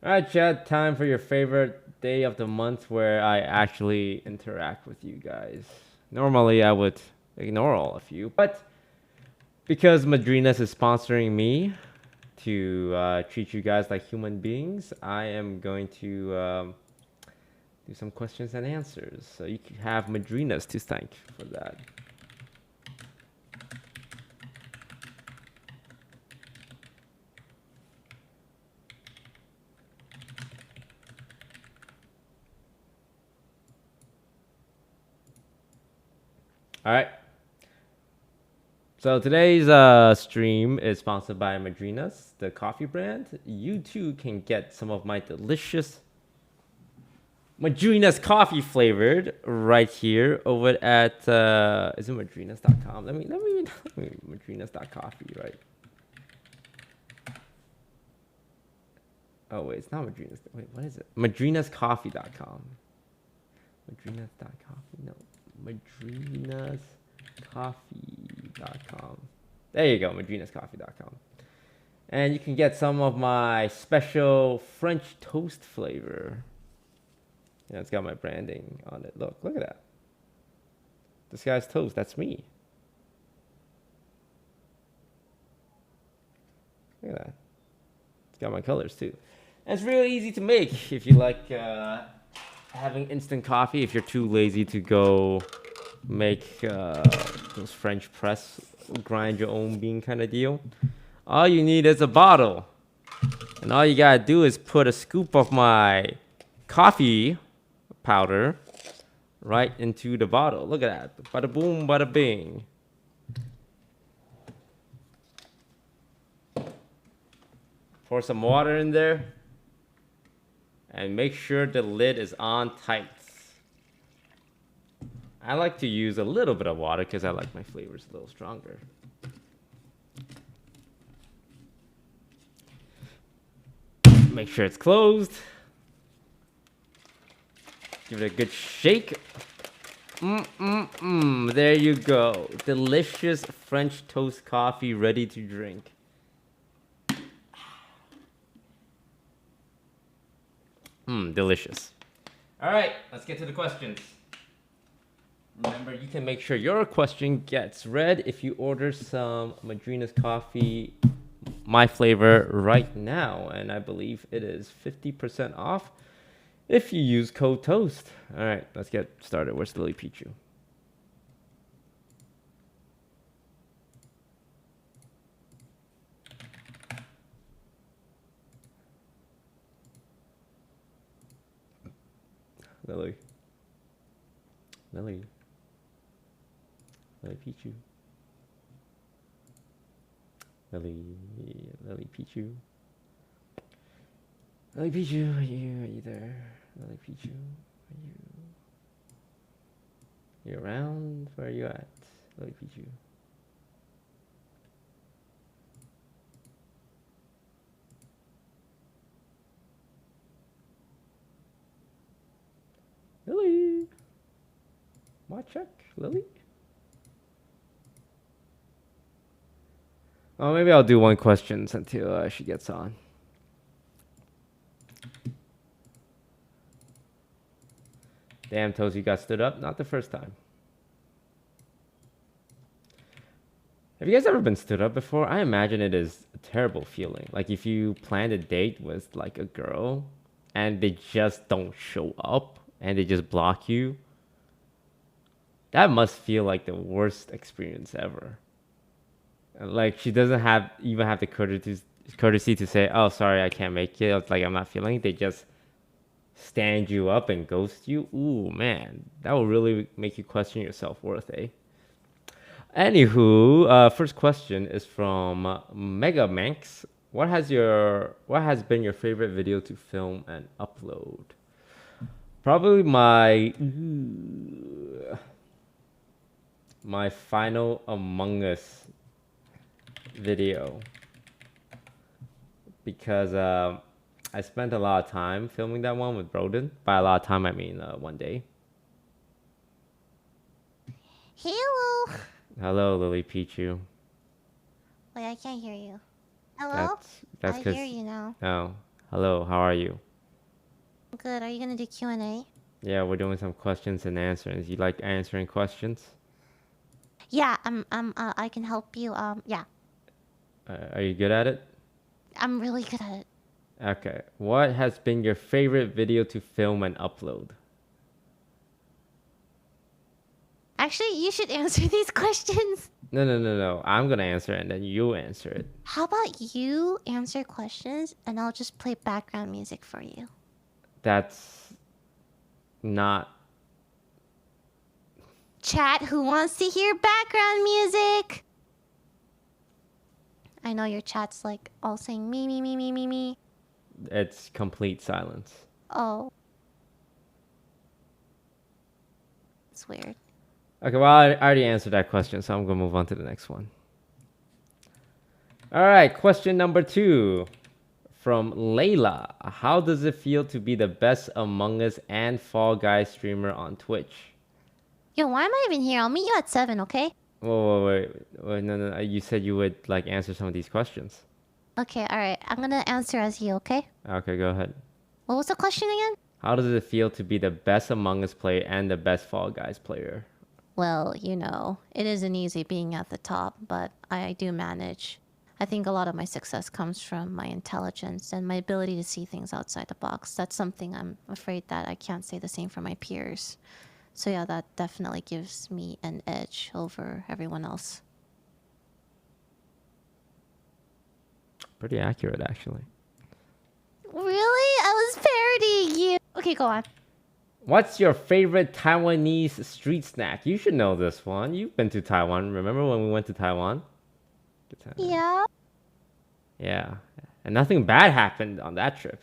All right, Chad. Time for your favorite day of the month where I actually interact with you guys. Normally, I would ignore all of you, but because Madrinas is sponsoring me to treat you guys like human beings, I am going to do some questions and answers. So you can have Madrinas to thank for that. All right. So today's stream is sponsored by Madrinas, the coffee brand. You too can get some of my delicious Madrinas coffee flavored right here over at is it madrinas.com? Let me madrinas.coffee, right? Oh wait, it's not Madrinas. Wait, what is it? Madrinascoffee.com. Madrinas.coffee. No. Madrinascoffee.com. There you go, madrinascoffee.com. And you can get some of my special French toast flavor. Yeah, it's got my branding on it. Look at that. DisguisedToast, that's me. Look at that. It's got my colors too. And it's really easy to make if you like having instant coffee. If you're too lazy to go make those French press, grind your own bean kind of deal, all you need is a bottle. And all you gotta do is put a scoop of my coffee powder right into the bottle. Look at that. Bada boom, bada bing. Pour some water in there. And make sure the lid is on tight. I like to use a little bit of water because I like my flavors a little stronger. Make sure it's closed. Give it a good shake. There you go. Delicious French toast coffee ready to drink. Delicious. All right, let's get to the questions. Remember, you can make sure your question gets read if you order some Madrinas coffee, my flavor, right now. And I believe it is 50% off if you use code TOAST. All right, let's get started. Where's LilyPichu? Lily. LilyPichu. LilyPichu. LilyPichu, are you there? LilyPichu, you around? Where are you at? LilyPichu. Lily. My check, Lily. Oh, maybe I'll do one question until she gets on. Damn, Toes, you got stood up? Not the first time. Have you guys ever been stood up before? I imagine it is a terrible feeling. Like if you planned a date with like a girl and they just don't show up and they just block you. That must feel like the worst experience ever. Like she doesn't even have the courtesy to say, "Oh, sorry, I can't make it." It's like I'm not feeling it. They just stand you up and ghost you. Ooh, man, that will really make you question your self-worth, eh? Anywho, first question is from Mega Manx. What has been your favorite video to film and upload? Probably my final Among Us video, because I spent a lot of time filming that one with Broden. By a lot of time, I mean one day. Hello. Hello, LilyPichu. Wait, I can't hear you. Hello? That's I because hear you now. oh, Hello, how are you? Good. Are you gonna do Q&A? Yeah, we're doing some questions and answers. You like answering questions? Yeah, I can help you. Yeah, Are you good at it? I'm really good at it. Okay. What has been your favorite video to film and upload? Actually, you should answer these questions. No, no, no, no. I'm gonna answer it and then you answer it. How about you answer questions and I'll just play background music for you? That's not. Chat, who wants to hear background music? I know your chat's like all saying me, me, me, me, me, me. It's complete silence. Oh, it's weird. Okay, well, I already answered that question, so I'm gonna move on to the next one. All right, question number 2 from Layla. How does it feel to be the best Among Us and Fall Guys streamer on Twitch? Yo, why am I even here? I'll meet you at 7, okay? Whoa, wait, no, no. You said you would like answer some of these questions. Okay, alright. I'm gonna answer as you, okay? Okay, go ahead. What was the question again? How does it feel to be the best Among Us player and the best Fall Guys player? Well, it isn't easy being at the top, but I do manage. I think a lot of my success comes from my intelligence and my ability to see things outside the box. That's something I'm afraid that I can't say the same for my peers. So yeah, that definitely gives me an edge over everyone else. Pretty accurate, actually. Really? I was parodying you. Okay, go on. What's your favorite Taiwanese street snack? You should know this one. You've been to Taiwan. Remember when we went to Taiwan? Yeah. Yeah. And nothing bad happened on that trip.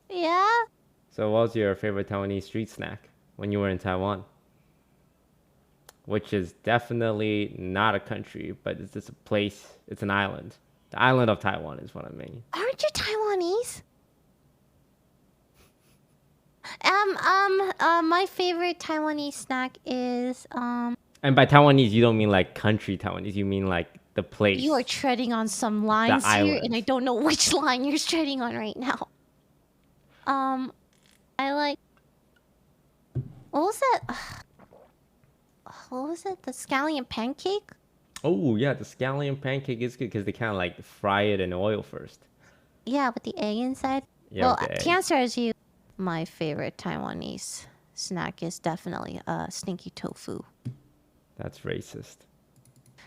Yeah. So what was your favorite Taiwanese street snack when you were in Taiwan? Which is definitely not a country, but it's just a place. It's an island. The island of Taiwan is what I mean. Aren't you Taiwanese? My favorite Taiwanese snack is And by Taiwanese, you don't mean like country Taiwanese. You mean like the place. You are treading on some lines here, and I don't know which line you're treading on right now. I like. What was that? What was it? The scallion pancake? Oh yeah, the scallion pancake is good because they kind of like fry it in oil first. Yeah, with the egg inside. Yeah, Well, with the to egg. answer as you, my favorite Taiwanese snack is definitely stinky tofu. That's racist.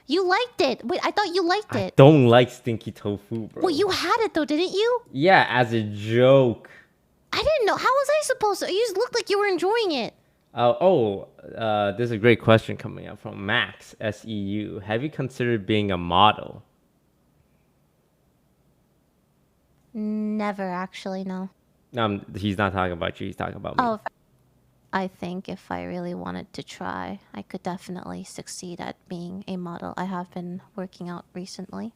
You liked it. Wait, I thought you liked I it. don't like stinky tofu, bro. Well, you had it though, didn't you? Yeah, as a joke. I didn't know. How was I supposed to? You just looked like you were enjoying it. There's a great question coming up from Max SEU. Have you considered being a model? Never actually, no. He's not talking about you. He's talking about me. Oh, I think if I really wanted to try, I could definitely succeed at being a model. I have been working out recently.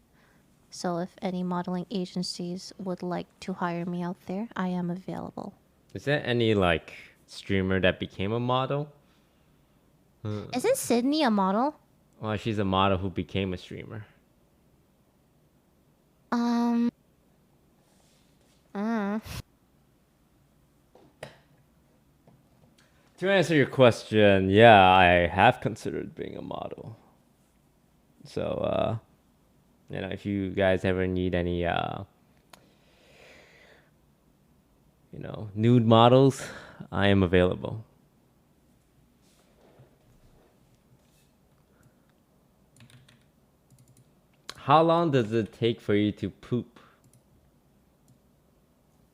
So if any modeling agencies would like to hire me out there, I am available. Is there any like streamer that became a model? Isn't Sydney a model? Well, she's a model who became a streamer. Um. To answer your question, yeah, I have considered being a model. So, if you guys ever need any, nude models, I am available. How long does it take for you to poop?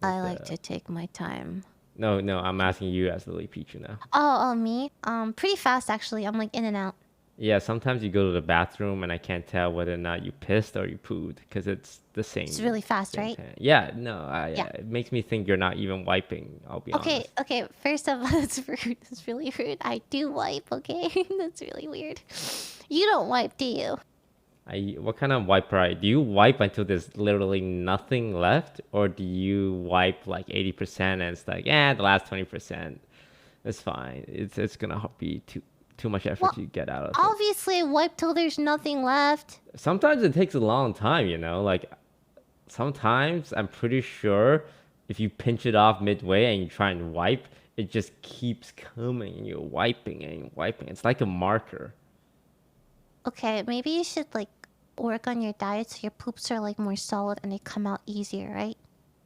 I like to take my time. No, I'm asking you as LilyPichu now. Oh, me? Pretty fast actually. I'm like in and out. Yeah, sometimes you go to the bathroom and I can't tell whether or not you pissed or you pooed because it's the same. It's really fast, right? Yeah, no, Yeah. it makes me think you're not even wiping. I'll be honest. Okay. First of all, that's rude. That's really rude. I do wipe. Okay, that's really weird. You don't wipe, do you? What kind of wiper? Do you wipe until there's literally nothing left, or do you wipe like 80% and it's like, the last 20%, it's fine. It's gonna be too much effort to get out of it. Obviously, I wipe till there's nothing left. Sometimes it takes a long time, Like sometimes I'm pretty sure if you pinch it off midway and you try and wipe, it just keeps coming and you're wiping and wiping. It's like a marker. Okay, maybe you should like work on your diet so your poops are like more solid and they come out easier, right?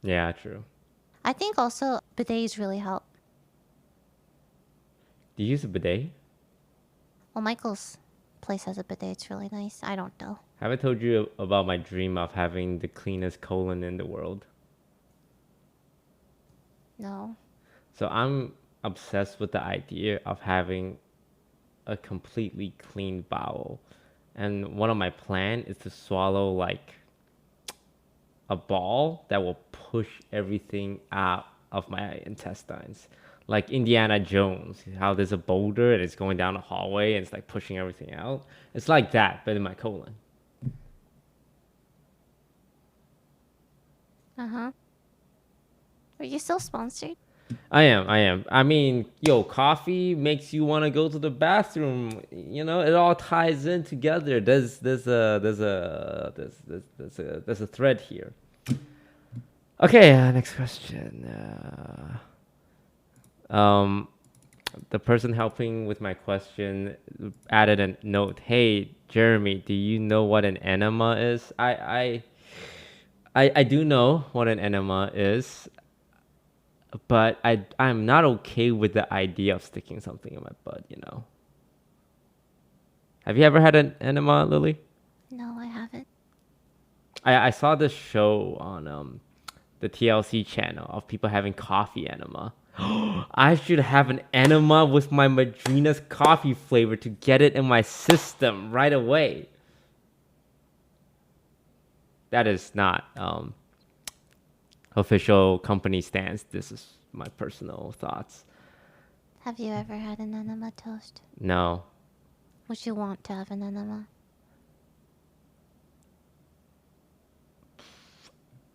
Yeah, true. I think also bidets really help. Do you use a bidet? Well, Michael's place has a bidet. It's really nice. I don't though. Have I told you about my dream of having the cleanest colon in the world? No. So I'm obsessed with the idea of having a completely clean bowel. And one of my plan is to swallow like a ball that will push everything out of my intestines. Like Indiana Jones, how there's a boulder and it's going down a hallway and it's like pushing everything out. It's like that, but in my colon. Uh-huh. Are you still sponsored? I am. I mean, yo, coffee makes you want to go to the bathroom. You know, it all ties in together. There's a thread here. Okay, next question. The person helping with my question added a note. Hey, Jeremy, do you know what an enema is? I do know what an enema is, but I'm not okay with the idea of sticking something in my butt, you know. Have you ever had an enema, Lily? No, I haven't. I saw this show on the TLC channel of people having coffee enema. I should have an enema with my Madrinas coffee flavor to get it in my system right away. That is not official company stance. This is my personal thoughts. Have you ever had an enema toast? No. Would you want to have an enema?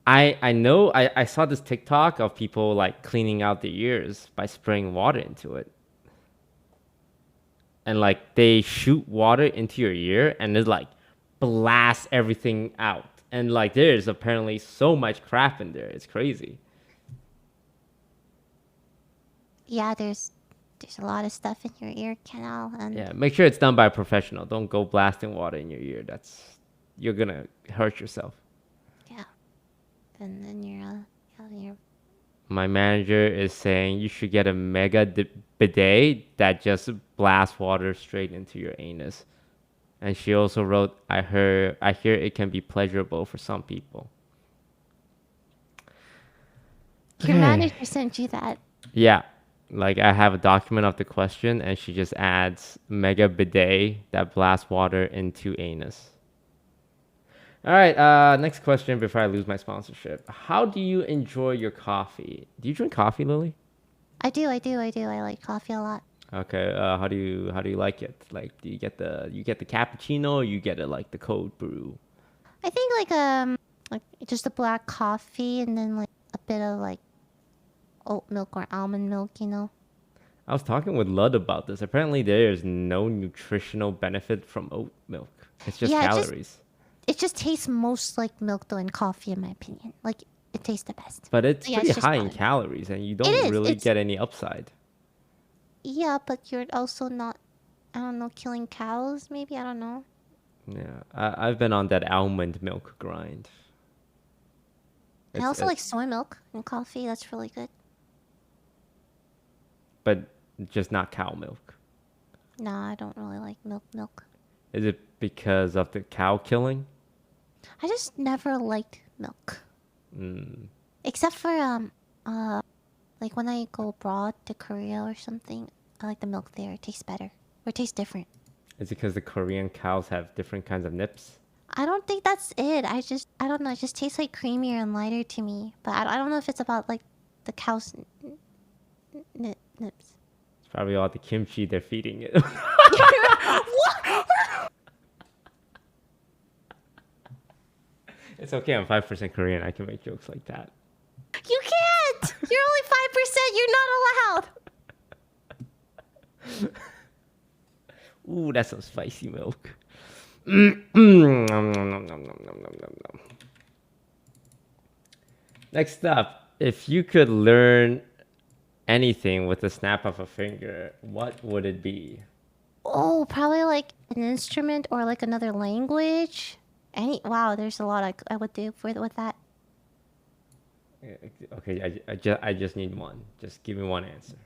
I know I saw this TikTok of people like cleaning out their ears by spraying water into it. And like they shoot water into your ear and it like blasts everything out. And like there's apparently so much crap in there. It's crazy. Yeah, there's a lot of stuff in your ear canal and Yeah, make sure it's done by a professional. Don't go blasting water in your ear. You're gonna hurt yourself. yeah. And then you're My manager is saying you should get a mega bidet that just blasts water straight into your anus. And she also wrote, I hear it can be pleasurable for some people. your manager sent you that. Yeah. Like I have a document of the question and she just adds mega bidet that blasts water into anus. All right, next question before I lose my sponsorship. How do you enjoy your coffee? Do you drink coffee, Lily? I do. I like coffee a lot. Okay, how do you like it? Like, do you get the cappuccino or you get it like the cold brew? I think like just a black coffee and then like a bit of like oat milk or almond milk, you know. I was talking with Lud about this. Apparently, there is no nutritional benefit from oat milk. It's just calories. It just tastes most like milk though in coffee in my opinion. Like it tastes the best. But it's Yeah, pretty just high in powder. calories and you don't really get any upside. Yeah, but you're also not, I don't know, killing cows maybe? I don't know. Yeah, I've been on that almond milk grind. I also like soy milk in coffee. That's really good. But just not cow milk. Nah, I don't really like milk. Is it because of the cow killing? I just never liked milk. Except for like when I go abroad to Korea or something, I like the milk there. It tastes better. Or it tastes different. Is it because the Korean cows have different kinds of nips? I don't think that's it. I don't know. It just tastes like creamier and lighter to me. But I don't know if it's about like the cow's nips. It's probably all the kimchi they're feeding it. It's okay, I'm 5% Korean. I can make jokes like that. You can't! You're only 5%. You're not allowed. Ooh, that's some spicy milk. Next up, if you could learn anything with the snap of a finger, what would it be? Oh, probably like an instrument or like another language. Wow, there's a lot I would do with that. Okay, I just need one. Just give me one answer.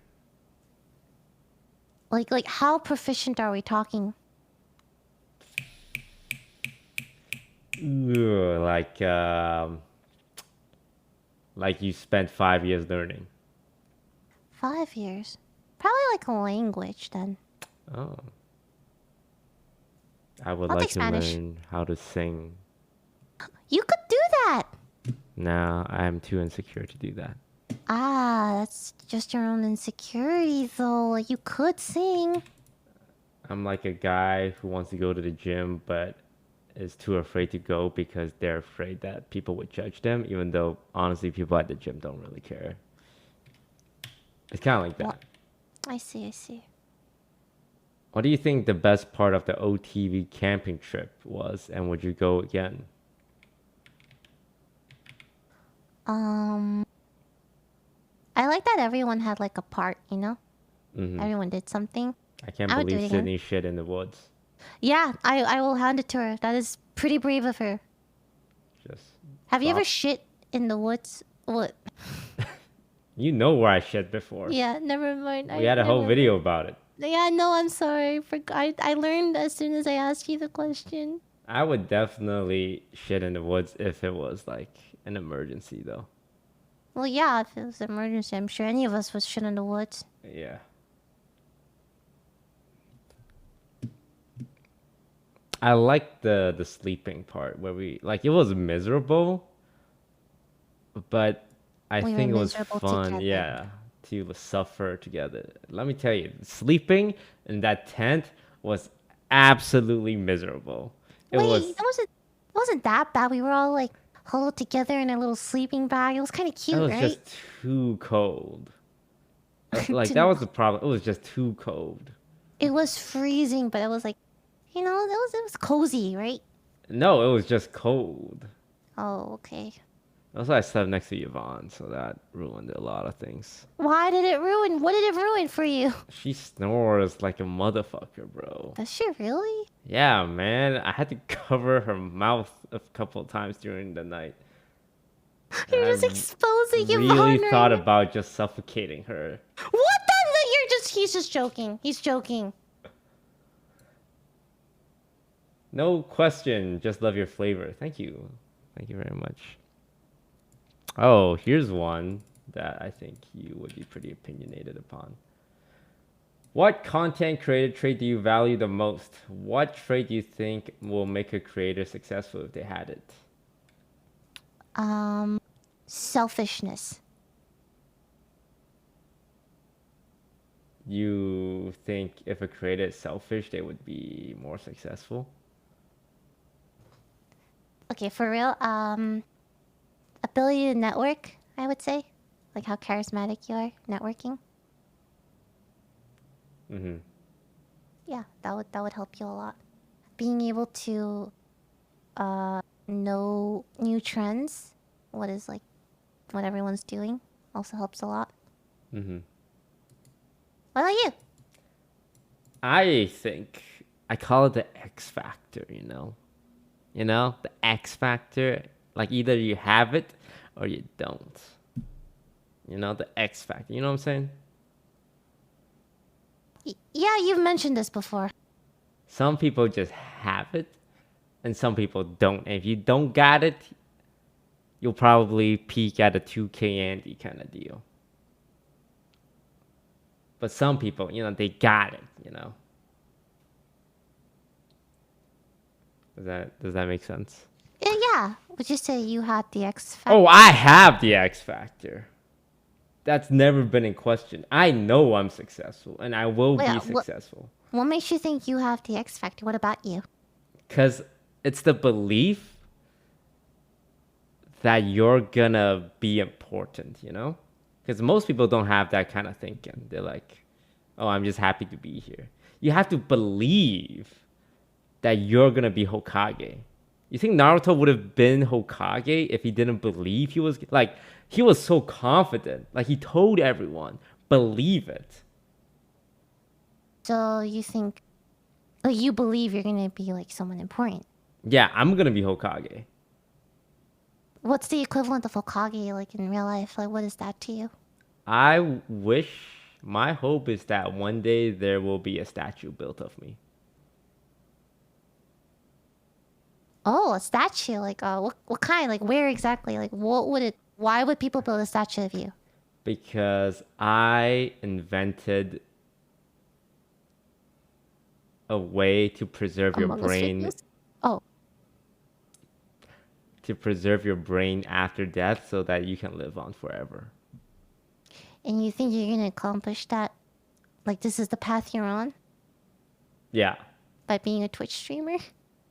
Like how proficient are we talking? Ugh, like you spent 5 years learning. 5 years. Probably like a language then. Oh, I would I'll like take to Spanish. learn how to sing. You could do that. Now I'm too insecure to do that. Ah, that's just your own insecurity though. Like you could sing. I'm like a guy who wants to go to the gym, but is too afraid to go because they're afraid that people would judge them, even though honestly, people at the gym don't really care. It's kind of like What? that. I see, I see. What do you think the best part of the OTV camping trip was, and would you go again? Um, I like that everyone had like a part, you know? Everyone did something. I can't I would do believe it again. Sydney shit in the woods. Yeah, I will hand it to her. That is pretty brave of her. Just Have you ever stop. shit in the woods? What? You know where I shit before. Yeah, never mind. We I had a whole never video mind. about it. Yeah, no, I'm sorry. I learned as soon as I asked you the question. I would definitely shit in the woods if it was like an emergency, though. Well, yeah, if it was an emergency, I'm sure any of us would shit in the woods. Yeah. I like the sleeping part where we like it was miserable, but I We were think it was miserable fun, together. yeah, to suffer together. Let me tell you, sleeping in that tent was absolutely miserable. It Wait, was it wasn't that bad. We were all like huddled together in a little sleeping bag. It was kind of it cute, was right? just too cold. Like that Didn't- was the problem. It was just too cold. It was freezing, but it was like, it was cozy, right? No, it was just cold. Oh, okay. Also, I slept next to Yvonne, so that ruined a lot of things. Why did it ruin? What did it ruin for you? She snores like a motherfucker, bro. Does she really? Yeah, man. I had to cover her mouth a couple of times during the night. And You're I just exposing really Yvonne right thought now. about just suffocating her. What the? He's just joking. He's joking. No question, just love your flavor. Thank you. Thank you very much. Oh, here's one that I think you would be pretty opinionated upon. What content creator trait do you value the most? What trait do you think will make a creator successful if they had it? Selfishness. You think if a creator is selfish, they would be more successful? Okay, for real. Ability to network, I would say. Like how charismatic you are, networking. Mm-hmm. Yeah, that would help you a lot. Being able to know new trends, what everyone's doing, also helps a lot. Mm-hmm. What about you? I think I call it the X factor, you know? You know, the X factor. Like either you have it or you don't. You know, the X factor. You know what I'm saying? Yeah, you've mentioned this before. Some people just have it and some people don't. And if you don't got it, you'll probably peak at a 2K Andy kind of deal. But some people, you know, they got it, you know. Does that make sense? Yeah. Would you say you had the X factor? Oh, I have the X factor. That's never been in question. I know I'm successful and I will Wait, be successful. what makes you think you have the X factor? What about you? Cuz it's the belief that you're gonna be important, you know? Cuz most people don't have that kind of thinking. They're like, "Oh, I'm just happy to be here." You have to believe that you're gonna be Hokage. You think Naruto would have been Hokage if he didn't believe he was like he was so confident. Like he told everyone, believe it. So you think, like, you believe you're gonna be like someone important. Yeah, I'm gonna be Hokage. What's the equivalent of Hokage like in real life? Like, what is that to you? I wish my hope is that one day there will be a statue built of me. Oh, a statue. Like, what kind? Like, where exactly? Like, what would it? Why would people build a statue of you? Because I invented a way Among Us videos? Oh, to preserve your brain after death so that you can live on forever. and you think you're gonna accomplish that? Like, this is the path you're on Yeah. by being a Twitch streamer?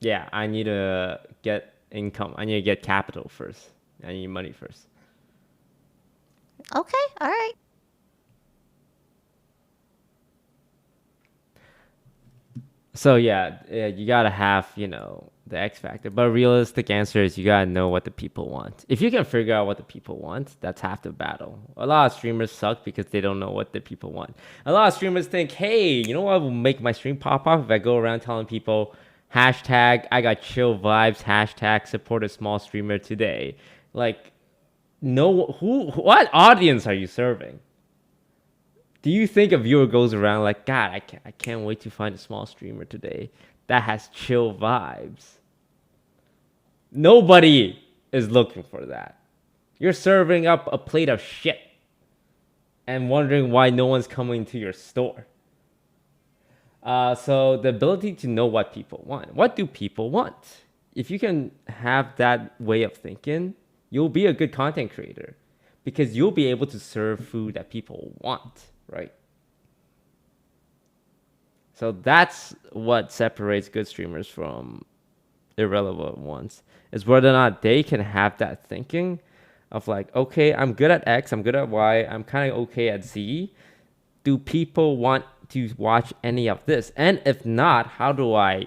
Yeah, I need to get income. I need to get capital first. I need money first. Okay, all right. So yeah, you gotta have, you know, the X factor. But realistic answer is you gotta know what the people want. If you can figure out what the people want, that's half the battle. A lot of streamers suck because they don't know what the people want. A lot of streamers think, hey, you know what will make my stream pop off if I go around telling people hashtag I got chill vibes, hashtag support a small streamer today. Like, no, what audience are you serving? Do you think a viewer goes around like, God, I can't wait to find a small streamer today that has chill vibes? Nobody is looking for that. You're serving up a plate of shit and wondering why no one's coming to your store. So the ability to know what people want. What do people want? If you can have that way of thinking, you'll be a good content creator because you'll be able to serve food that people want, right? So that's what separates good streamers from irrelevant ones, is whether or not they can have that thinking of like, okay, I'm good at X, I'm good at Y, I'm kind of okay at Z. Do people want to watch any of this? And if not, how do I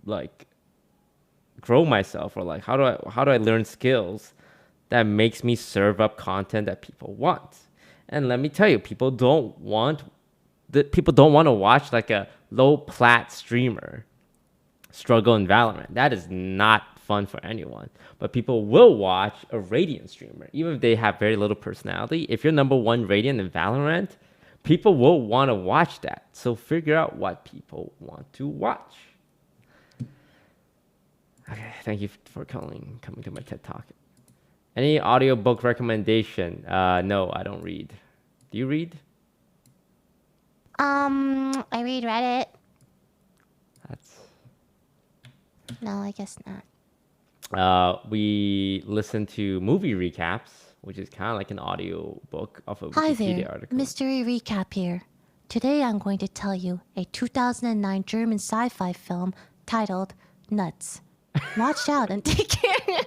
like grow myself, or like how do I learn skills that makes me serve up content that people want? And let me tell you, people don't want to watch like a low plat streamer struggle in Valorant. That is not fun for anyone. But people will watch a Radiant streamer, even if they have very little personality. If you're number one Radiant in Valorant, people will want to watch that. So figure out what people want to watch. Okay, thank you for coming to my TED Talk. Any audiobook recommendation? No, I don't read. Do you read? I read Reddit. That's No, I guess not. we listen to movie recaps, which is kind of like an audio book of a Hi Wikipedia there, article. mystery recap here. Today I'm going to tell you a 2009 German sci-fi film titled Nuts. Watch out and take care.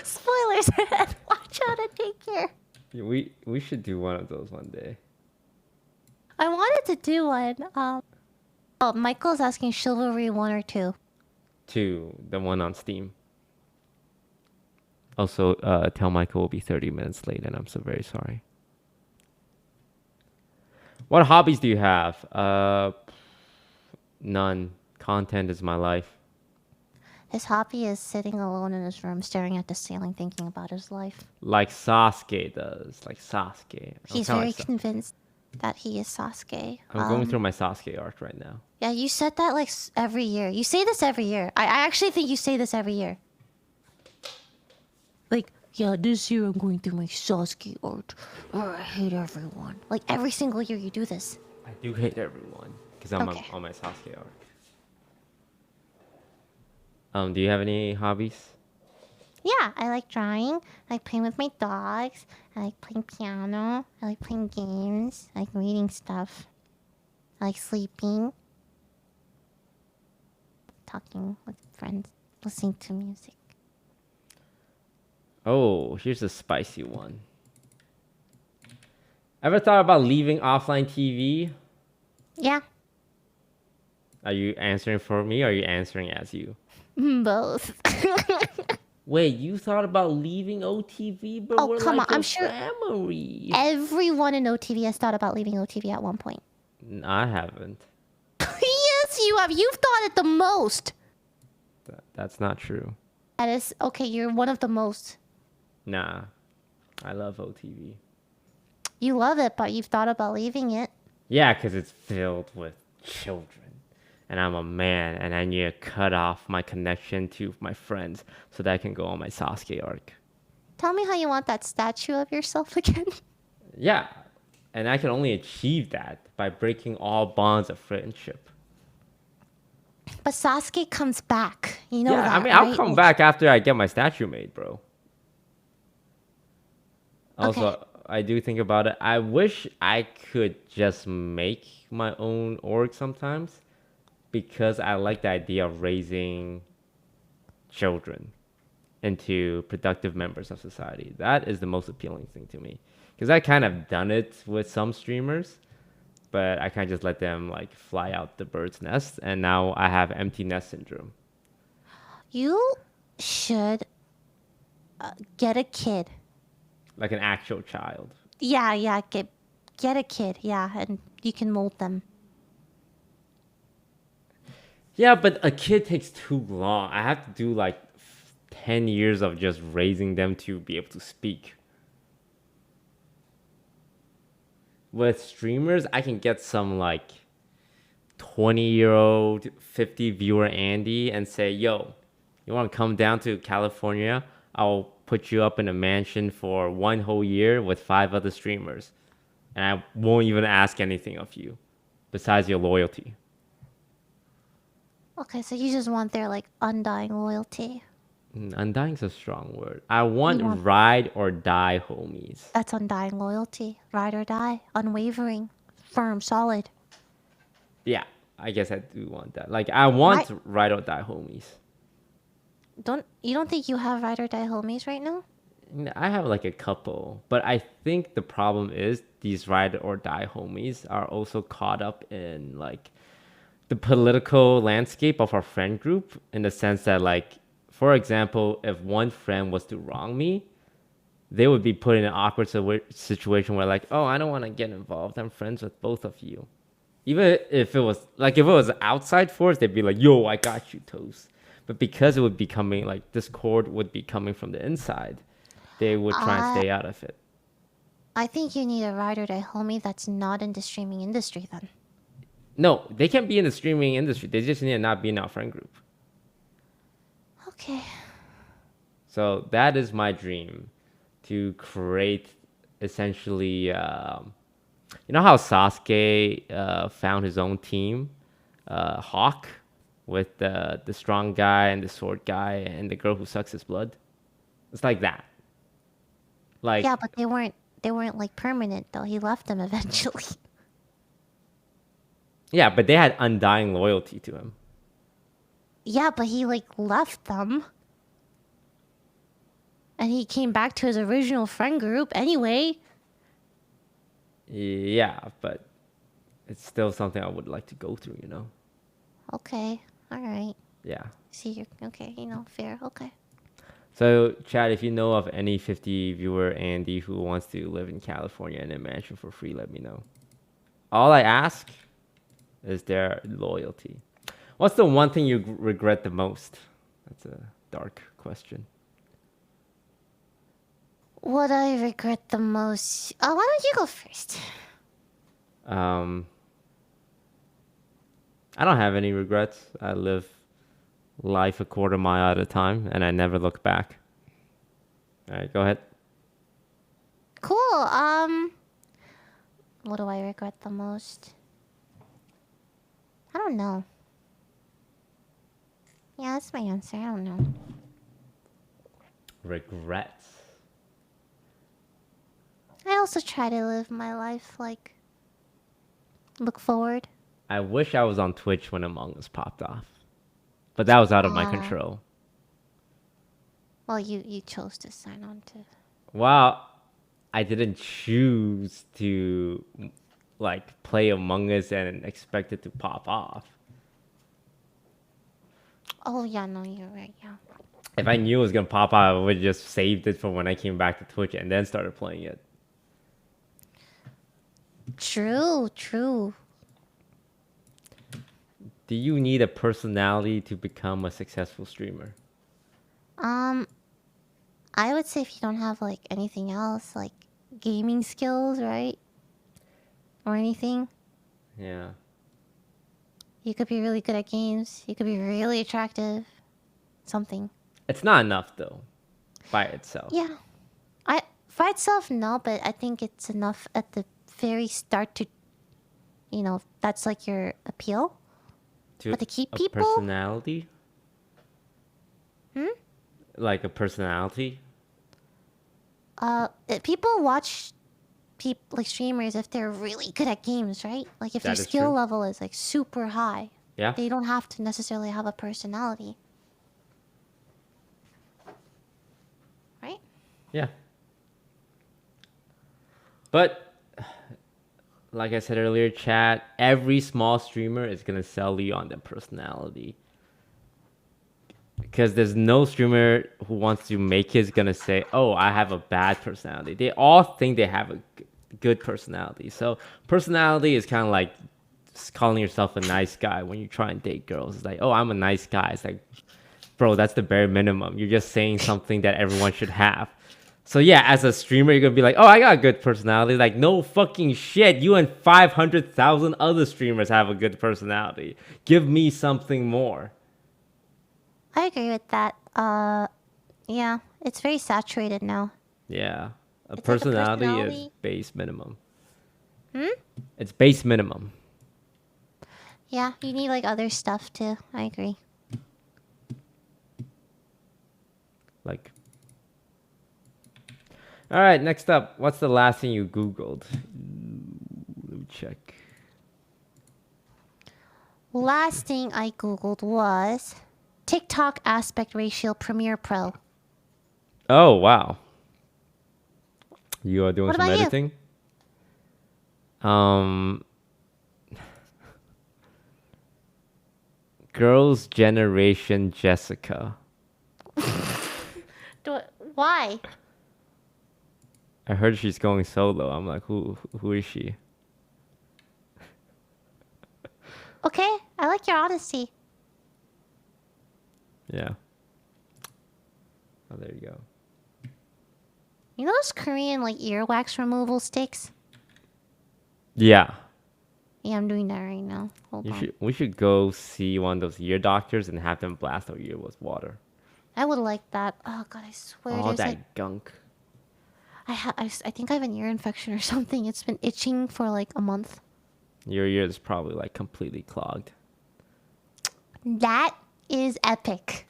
Spoilers ahead. Watch out and take care. We should do one of those one day. I wanted to do one. Oh, Michael's asking Chivalry 1 or 2. To the one on Steam. Also, tell Michael we'll be 30 minutes late, and I'm so very sorry. What hobbies do you have? None. Content is my life. His hobby is sitting alone in his room, staring at the ceiling, thinking about his life. Like Sasuke does. Like Sasuke. He's very convinced that he is Sasuke. I'm going through my Sasuke arc right now. Yeah, you said that like every year. You say this every year. I actually think you say this every year. Like, yeah, this year I'm going through my Sasuke arc. Oh, I hate everyone. Like, every single year you do this. I do hate everyone because I'm Okay. on my Sasuke arc. Do you have any hobbies? Yeah, I like drawing. I like playing with my dogs. I like playing piano. I like playing games. I like reading stuff. I like sleeping. Talking with friends. Listening to music. Oh, here's a spicy one. Ever thought about leaving offline TV? Yeah. Are you answering for me or are you answering as you? Both. Wait, you thought about leaving OTV, but Oh, we're come on. like I'm a sure family. everyone in OTV has thought about leaving OTV at one point. I haven't. Yes, you have. You've thought it the most. That's not true. That is okay. You're one of the most. Nah, I love OTV. You love it, but you've thought about leaving it. Yeah, because it's filled with children. And I'm a man, and I need to cut off my connection to my friends so that I can go on my Sasuke arc. Tell me how you want that statue of yourself again. Yeah, and I can only achieve that by breaking all bonds of friendship. But Sasuke comes back. You know Yeah, I that, mean, I'll right? come Like, back after I get my statue made, bro. okay. Also, I do think about it. I wish I could just make my own org sometimes because I like the idea of raising children into productive members of society. That is the most appealing thing to me. Because I kind of done it with some streamers, but I kind of just let them like fly out the bird's nest, and now I have empty nest syndrome. You should get a kid. Like an actual child. Yeah, yeah. Get a kid. Yeah, and you can mold them. Yeah, but a kid takes too long. I have to do like 10 years of just raising them to be able to speak. With streamers, I can get some like 20-year-old, 50 viewer Andy and say, yo, you want to come down to California? I'll put you up in a mansion for 1 whole year with 5 other streamers. And I won't even ask anything of you besides your loyalty. Okay, so you just want their like undying loyalty. Undying's a strong word. I You want want ride or die homies. that's undying loyalty. Ride or die. Unwavering. Firm. Solid. Yeah, I guess I do want that. Like, I Right. want ride or die homies. Don't think you have ride or die homies right now? I have like a couple, but I think the problem is these ride or die homies are also caught up in like the political landscape of our friend group in the sense that, like, for example, if one friend was to wrong me, they would be put in an awkward situation where, like, oh, I don't want to get involved. I'm friends with both of you. Even if it was like, if it was outside force, they'd be like, yo, I got you, Toast. But because it would be coming, like, Discord would be coming from the inside, they would try and I stay out of it. I think you need a ride or die homie that's not in the streaming industry then. No, they can't be in the streaming industry. They just need to not be in our friend group. Okay. So that is my dream, to create essentially, you know how Sasuke found his own team, Hawk, with the strong guy and the sword guy and the girl who sucks his blood. It's like that. Yeah, Like, but they weren't like permanent though. He left them eventually. yeah, but they had undying loyalty to him. Yeah, but he like left them. And he came back to his original friend group anyway. Yeah, but it's still something I would like to go through, you know? Okay. All right. Yeah. See, you're okay. Fair. Okay. So, Chad, if you know of any 50 viewer Andy who wants to live in California in a mansion for free, let me know. All I ask is their loyalty. What's the one thing you regret the most? That's a dark question. What I regret the most? Why don't you go first? Um, I don't have any regrets. I live life a quarter mile at a time, and I never look back. All right, go ahead. Cool. What do I regret the most? I don't know. Yeah, that's my answer. I don't know. Regrets. I also try to live my life like look forward. I wish I was on Twitch when Among Us popped off, but that was out of my Uh, control. well, you chose to sign on to. Well, I didn't choose to like play Among Us and expect it to pop off. Oh yeah, no, you're right. Yeah. If I knew it was gonna pop out, I would just saved it for when I came back to Twitch and then started playing it. True, true. Do you need a personality to become a successful streamer? Um, I would say if you don't have like anything else, like gaming skills, right? Or anything, Yeah. you could be really good at games. You could be really attractive. Something. It's not enough though, by itself. Yeah. I by itself no, but I think it's enough at the very start to, that's like your appeal. To But to keep a people, personality? Like a personality? people watch like streamers if they're really good at games, right? Like if their That is skill true. level is like super high, Yeah. they don't have to necessarily have a personality, right? Yeah. But like I said earlier, chat, every small streamer is gonna sell you on their personality. Because there's no streamer who wants to make it gonna say, "Oh, I have a bad personality." They all think they have a good personality. So personality is kind of like calling yourself a nice guy when you try and date girls. It's like, "Oh, I'm a nice guy." It's like, bro, that's the bare minimum. You're just saying something that everyone should have. So yeah, as a streamer, you're gonna be like, "Oh, I got a good personality." Like, no fucking shit. You and 500,000 other streamers have a good personality. Give me something more. I agree with that. Yeah, it's very saturated now. Yeah. A It's like a personality is personality. base minimum. It's base minimum. Yeah, you need like other stuff too. I agree. Like. All right, next up. What's the last thing you Googled? Let me check. Last thing I googled was TikTok aspect ratio Premiere Pro. Oh, wow. You are doing What some about you? editing? Um, Girls' Generation Jessica. Why? I heard she's going solo. I'm like, who is she? Okay, I like your honesty. Yeah. Oh, there you go. You know those Korean like earwax removal sticks? Yeah. Yeah, I'm doing that right now. Hold on. We should go see one of those ear doctors and have them blast our ear with water. I would like that. Oh god, I swear All there's that like gunk. I think I have an ear infection or something. It's been itching for like a month. Your ear is probably like completely clogged. That is epic.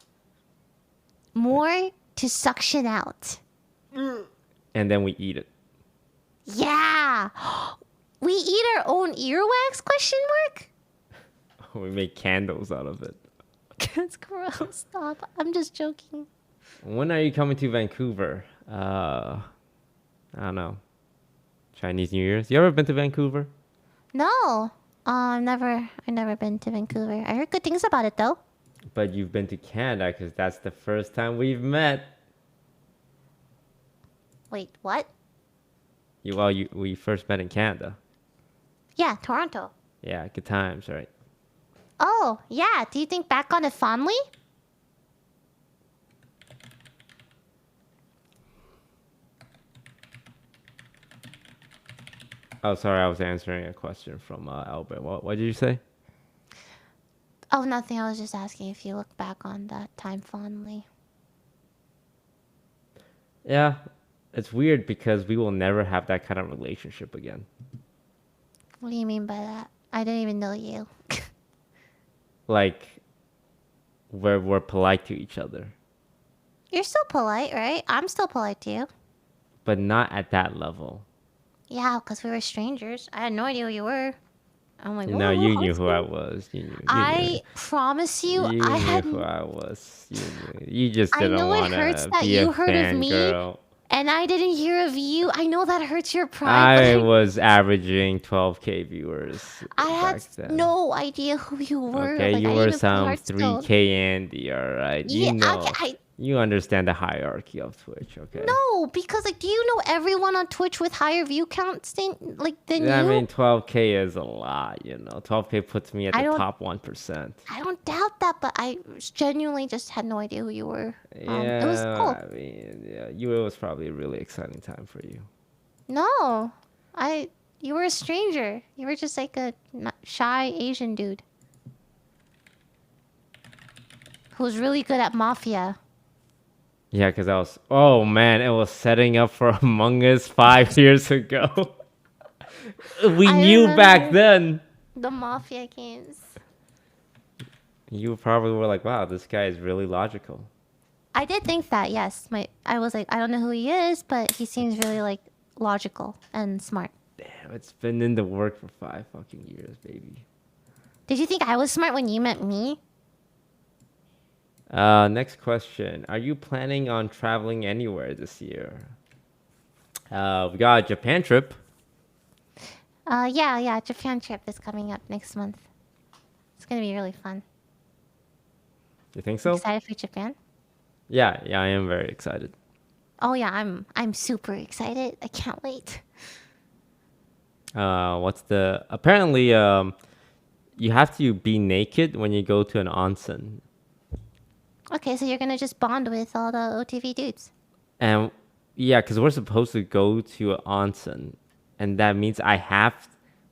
More to suction out. And then we eat it. Yeah. We eat our own earwax? Question mark? We make candles out of it. That's gross. Stop. I'm just joking. When are you coming to Vancouver? I don't know. Chinese New Year's. You ever been to Vancouver? No. I've never been to Vancouver. I heard good things about it though. But you've been to Canada because that's the first time we've met. Wait, what? We first met in Canada. Yeah, Toronto. Yeah, good times, right? Oh, yeah. Do you think back on it fondly? Oh, sorry, I was answering a question from Albert. What did you say? Oh, nothing. I was just asking if you look back on that time fondly. Yeah, it's weird because we will never have that kind of relationship again. What do you mean by that? I didn't even know you. Like, where we're polite to each other, You're still polite, right? I'm still polite to you. but not at that level. Yeah, because we were strangers. I had no idea who you were. I'm like, No, whoa, you knew how's who it?" I was. You knew. I promise you, You I knew had. who I was. You knew. You just I didn't know it want hurts to that be a you heard of me, fangirl. And I didn't hear of you. I know that hurts your pride, but I was averaging 12K viewers I had back then. no idea who you were. Okay, Like, you I didn't were even play some Hearthstone. 3K Andy, alright? You Yeah, know, I you understand the hierarchy of Twitch, okay? no, because like, do you know everyone on Twitch with higher view counts than I you? mean, 12K is a lot, you know. 12K puts me at I the don't top 1%. I don't doubt that, but I genuinely just had no idea who you were. It was cool. Yeah, I mean, yeah, it was probably a really exciting time for you. No, I you were a stranger. You were just like a shy Asian dude who was really good at Mafia. Yeah, because I was, oh man, it was setting up for Among Us 5 years ago. We I knew back remember then. the Mafia games. You probably were like, wow, this guy is really logical. I did think that, yes. I was like, I don't know who he is, but he seems really like logical and smart. Damn, it's been in the work for 5 fucking years, baby. Did you think I was smart when you met me? Next question. Are you planning on traveling anywhere this year? We got a Japan trip. Yeah, Japan trip is coming up next month. It's gonna be really fun. You think You so? excited for Japan? Yeah, I am very excited. Oh yeah, I'm super excited. I can't wait. What's the apparently you have to be naked when you go to an onsen. Okay, so you're gonna just bond with all the OTV dudes. And yeah, because we're supposed to go to an onsen, and that means I have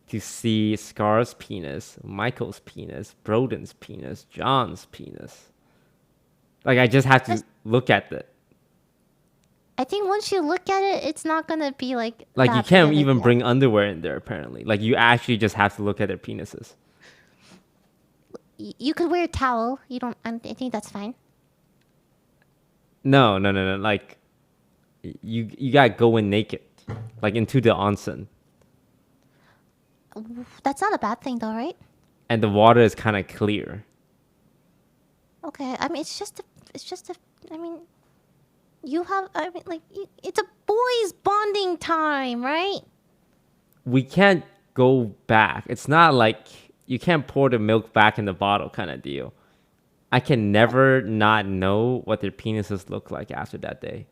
to see Scar's penis, Michael's penis, Broden's penis, John's penis. Like I just have to Just- look at it. I think once you look at it, it's not gonna be like Like you that big can't of a even deal. bring underwear in there. Apparently, like you actually just have to look at their penises. You could wear a towel. You don't. I think that's fine. No. Like you gotta go in naked, like into the onsen, That's not a bad thing, though, right? and the water is kind of clear. Okay. I mean, it's just a. I mean, you have. I mean, like, it's a boys' bonding time, right? We can't go back. It's not like you can't pour the milk back in the bottle kind of deal. I can never not know what their penises look like after that day.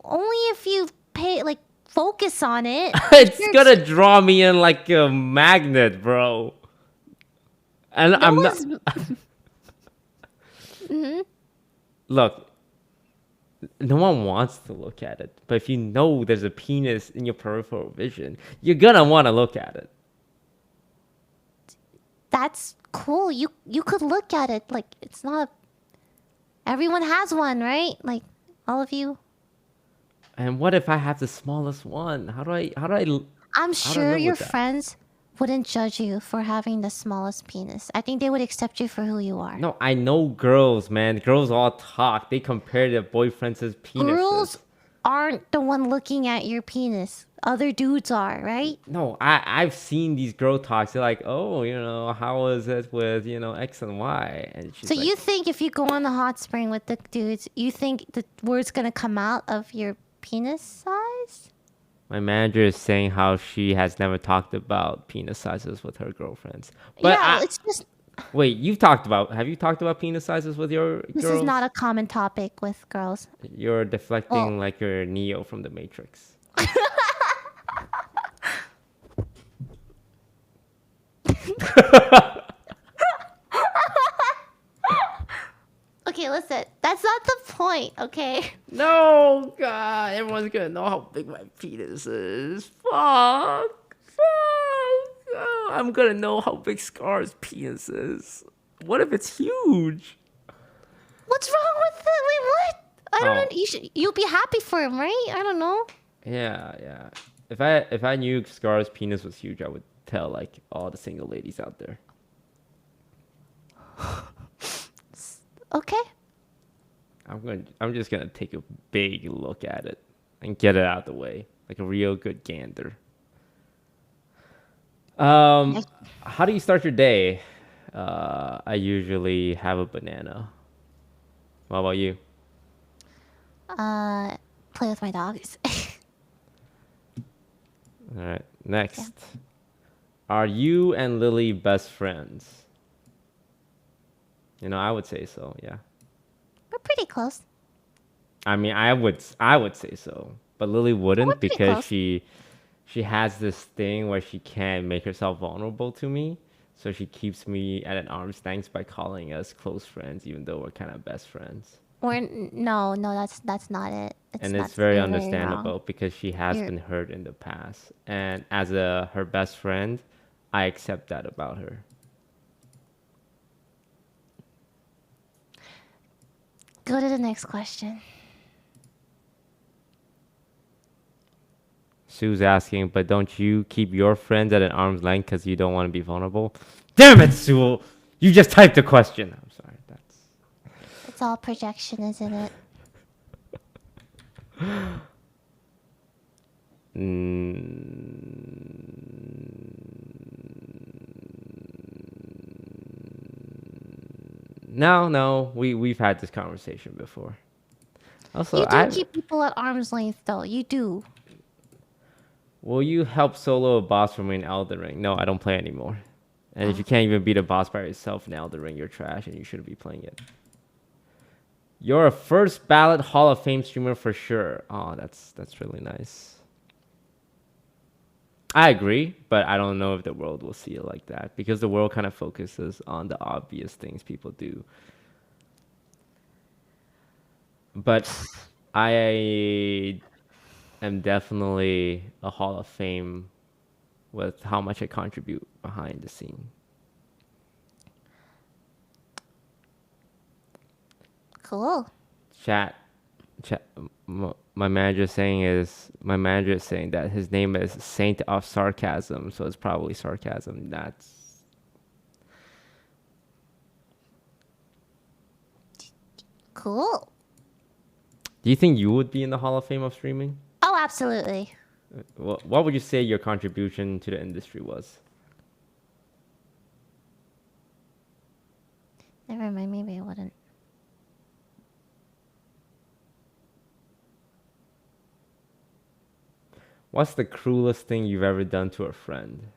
Only if you pay like focus on it. If It's you're gonna draw me in like a magnet, bro. And no I'm not. one's. Mhm. Look, no one wants to look at it, but if you know there's a penis in your peripheral vision, you're gonna want to look at it. That's cool. You could look at it like it's not. Everyone has one, right? Like all of you. And what if I have the smallest one? I'm how do I sure live your with that? friends wouldn't judge you for having the smallest penis. I think they would accept you for who you are. No, I know girls, man. Girls all talk. They compare their boyfriends' Girls penises. aren't the one looking at your penis. Other dudes are, right? No, I've seen these girl talks. They're like, oh, how was it with X and Y? And So she's like, you think if you go on the hot spring with the dudes, you think the word's gonna come out of your penis size? my manager is saying how she has never talked about penis sizes with her girlfriends. But Yeah, it's just wait, have you talked about penis sizes with your this is not girls? a common topic with girls. You're Well, deflecting like you're Neo from the Matrix. okay, listen. That's not the point, okay? No, God, everyone's gonna know how big my penis is. Fuck. Oh, I'm gonna know how big Scar's penis is. What if it's huge? What's wrong with that? Wait, what? I don't Oh, know. You'll be happy for him, right? I don't know. yeah. If I knew Scar's penis was huge, I would tell like all the single ladies out there. Okay. I'm just gonna take a big look at it and get it out of the way, like a real good gander. I- How do you start your day? I usually have a banana. What about you? Uh, play with my dogs. All right. Yeah. Next. Are you and Lily best friends? I would say so. Yeah. We're pretty close. I mean, I would say so, but Lily We're wouldn't pretty because close. she has this thing where she can't make herself vulnerable to me, so she keeps me at an arm's length by calling us close friends, even though we're kind of best friends. No, that's not it. It's And it's that's very you're very wrong. understandable because she has You're been hurt in the past, and as a her best friend, I accept that about her. Go to the next question. Sue's asking, but don't you keep your friends at an arm's length because you don't want to be vulnerable? Damn it, Sue! You just typed a question. I'm sorry. That's It's all projection, isn't it? No. We've had this conversation before. Also, You do keep people at arm's length, though. You do. will you help solo a boss for me in Elden Ring? No, I don't play anymore. And if you Oh. can't even beat a boss by yourself in Elden Ring, you're trash and you shouldn't be playing it. You're a first ballot Hall of Fame streamer for sure. Oh, that's really nice. I agree, but I don't know if the world will see it like that because the world kind of focuses on the obvious things people do. But I am definitely a Hall of Fame with how much I contribute behind the scene. Cool. Chat, my manager is saying that his name is Saint of Sarcasm, so it's probably sarcasm. That's Cool. Do you think you would be in the Hall of Fame of streaming? Oh, absolutely. What would you say your contribution to the industry was? Never mind. Maybe I wouldn't. What's the cruelest thing you've ever done to a friend?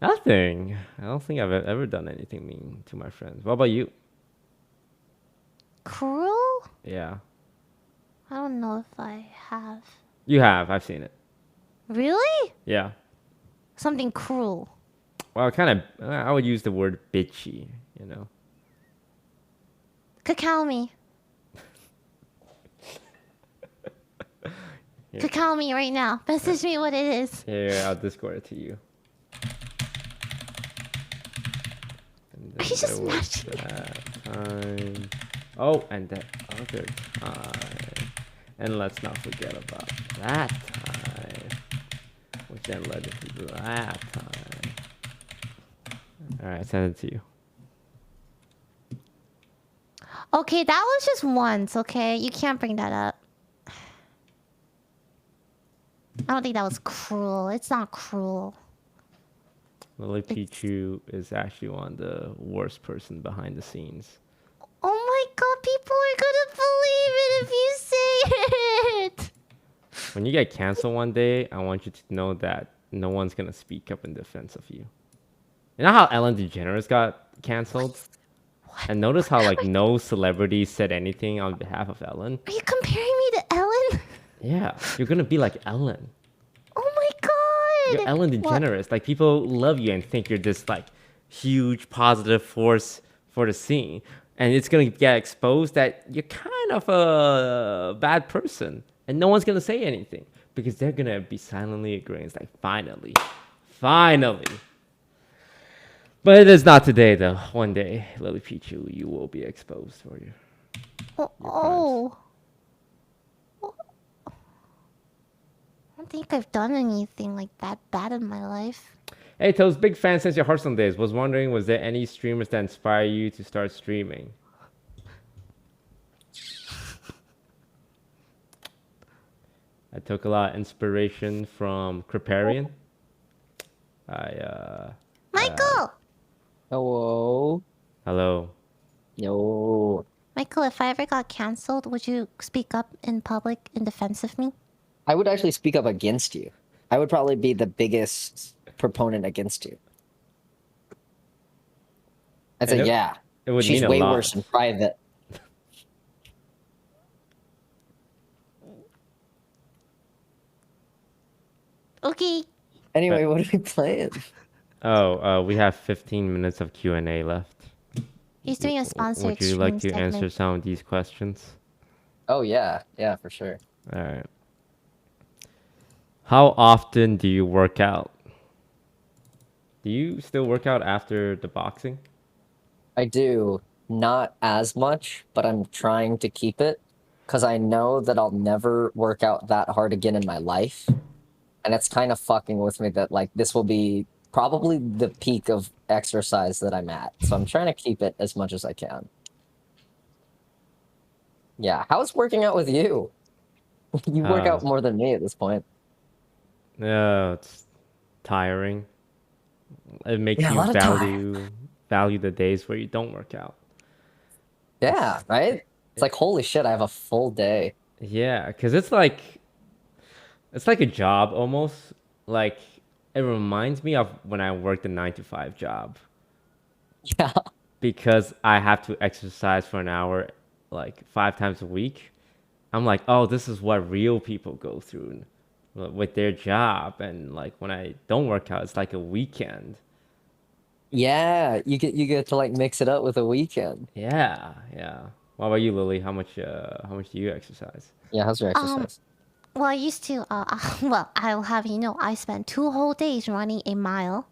Nothing. I don't think I've ever done anything mean to my friends. What about you? Cruel? Yeah. I don't know if I have. You have. I've seen it. Really? Yeah. Something cruel. Well, I would use the word bitchy, you know. Cacao me. Here. Cacao me right now. Message me what it is. Here, I'll Discord it to you. Are you just matching? That time. Oh, and that other time. And let's not forget about that time. Which then led to that time. Alright, send it to you. Okay, that was just once, okay? You can't bring that up. I don't think that was cruel. It's not cruel. LilyPichu is actually one of the worst person behind the scenes. Oh my god, people are gonna believe it if you say it! When you get canceled one day, I want you to know that no one's gonna speak up in defense of you. You know how Ellen DeGeneres got canceled? What? And notice how no celebrity said anything on behalf of Ellen? Are you comparing me to Ellen? Yeah, you're gonna be like Ellen. Oh my god! You're Ellen DeGeneres. Like, people love you and think you're this huge positive force for the scene. And it's gonna get exposed that you're kind of a bad person. And no one's gonna say anything. Because they're gonna be silently agreeing. It's like, finally. Finally. But it is not today, though. One day, LilyPichu, you will be exposed for your Oh. I don't think I've done anything like that bad in my life. Hey, Toast, big fan since your Hearthstone days. Was wondering, was there any streamers that inspire you to start streaming? I took a lot of inspiration from Kriparian. Michael! Hello. Hello. Yo. My Michael, if I ever got canceled, would you speak up in public in defense of me? I would actually speak up against you. I would probably be the biggest proponent against you. I'd say, And yeah, it would she's mean a way worse lot. in private. Okay. Anyway, But what are we playing? we have 15 minutes of Q&A left. He's doing a sponsored Would you like stream to answer segment. some of these questions? Oh, yeah. Yeah, for sure. All right. How often do you work out? Do you still work out after the boxing? I do not as much, but I'm trying to keep it because I know that I'll never work out that hard again in my life. And it's kind of fucking with me that like this will be probably the peak of exercise that I'm at. So I'm trying to keep it as much as I can. Yeah, how's working out with you? You work Uh, out more than me at this point. no, it's tiring. It makes Yeah, a you lot of time. value the days where you don't work out. Yeah, right? It's like, holy shit, I have a full day. Yeah, because it's like a job almost. Like it reminds me of when I worked a 9 to 5 job Yeah. because I have to exercise for an hour like 5 times a week. I'm like, oh, this is what real people go through with their job, and like when I don't work out, it's like a weekend. Yeah, you get to like mix it up with a weekend. Yeah, yeah. What about you, Lily? How much do you exercise? Yeah, how's your Um, exercise? well, I used to, well, I'll have you know, I spent 2 whole days running a mile.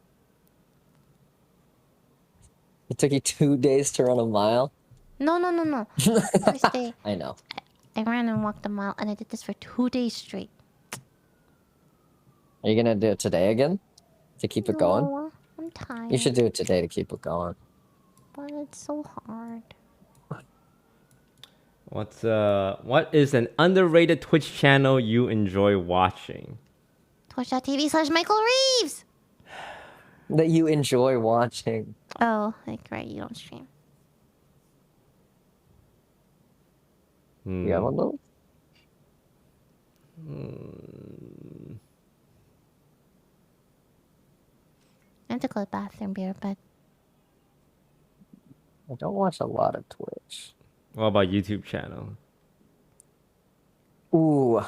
It took you 2 days to run a mile? No, no, no, no. First day, I know. I ran and walked a mile, and I did this for 2 days straight. Are you gonna do it today again to keep it going? No, I'm You should tired, do it today to keep it going. but it's so hard. What is an underrated Twitch channel you enjoy watching? Twitch.tv/Michael Reeves! That you enjoy watching. Oh, like, right, you don't stream. You have one of those? I have to go to the bathroom, be right back. I don't watch a lot of Twitch. What about YouTube channel? Ooh,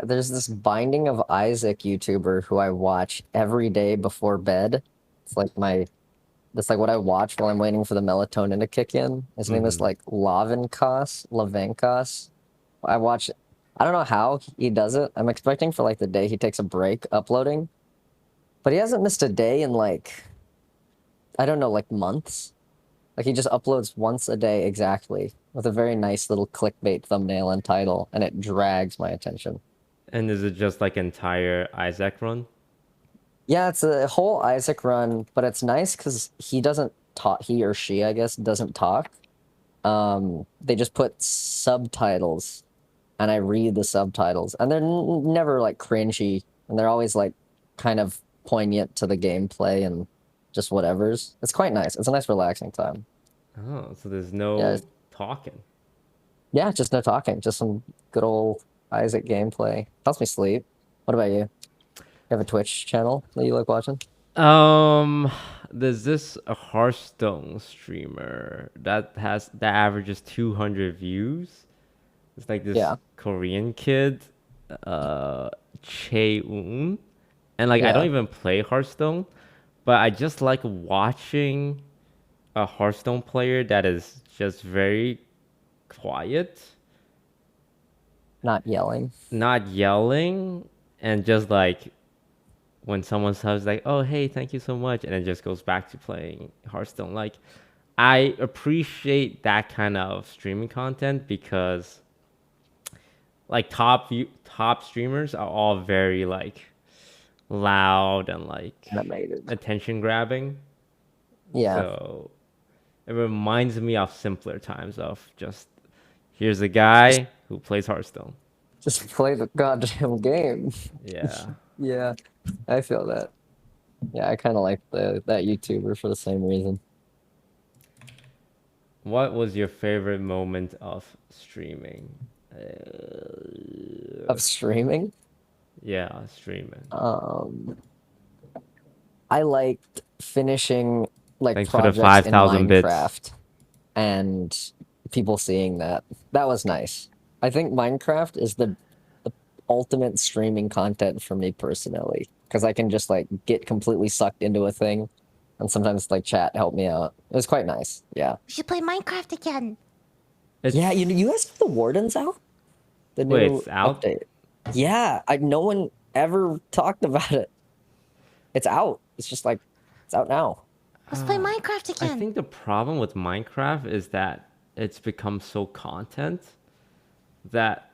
there's this Binding of Isaac YouTuber who I watch every day before bed. It's like that's like what I watch while I'm waiting for the melatonin to kick in. His name is like Lavenkos. I don't know how he does it. I'm expecting for like the day he takes a break uploading, but he hasn't missed a day in like, I don't know, like months. Like he just uploads once a day exactly with a very nice little clickbait thumbnail and title, and it drags my attention. And is it just like entire Isaac run? Yeah, it's a whole Isaac run, but it's nice because he doesn't talk, he or she, I guess, doesn't talk. They just put subtitles, and I read the subtitles, and they're never like cringy, and they're always like kind of poignant to the gameplay and just whatever's. It's quite nice. It's a nice relaxing time. Oh, so there's Yeah, no talking. yeah, just no talking, just some good old Isaac gameplay. Helps me sleep. What about you? You have a Twitch channel that you like watching? Um, there's this a Hearthstone streamer that averages 200 views. It's like this Yeah, Korean kid, Chae-un, and like I don't yeah, even play Hearthstone, but I just like watching a Hearthstone player that is just very quiet, not yelling. not yelling, and just like when someone says like, "Oh, hey, thank you so much," and then just goes back to playing Hearthstone. Like, I appreciate that kind of streaming content because like top streamers are all very like loud and like Animated. attention grabbing. Yeah, So it reminds me of simpler times of just here's a just guy who plays Hearthstone. just play the goddamn game. Yeah. Yeah, I feel that. Yeah, I kind of like that YouTuber for the same reason. What was your favorite moment of streaming? Of streaming. Yeah, streaming. Um, I liked finishing like Thanks for the projects in 5,000 bits. Minecraft and people seeing that. That was nice. I think Minecraft is the ultimate streaming content for me personally because I can just like get completely sucked into a thing and sometimes like chat help me out. It was quite nice. Yeah. We should play Minecraft again. Yeah, It's you guys have the Wardens out? The wait, new it's out. update. Yeah, no one ever talked about it. It's out. It's just like it's out now. Let's play Minecraft I again. think the problem with Minecraft is that it's become so content that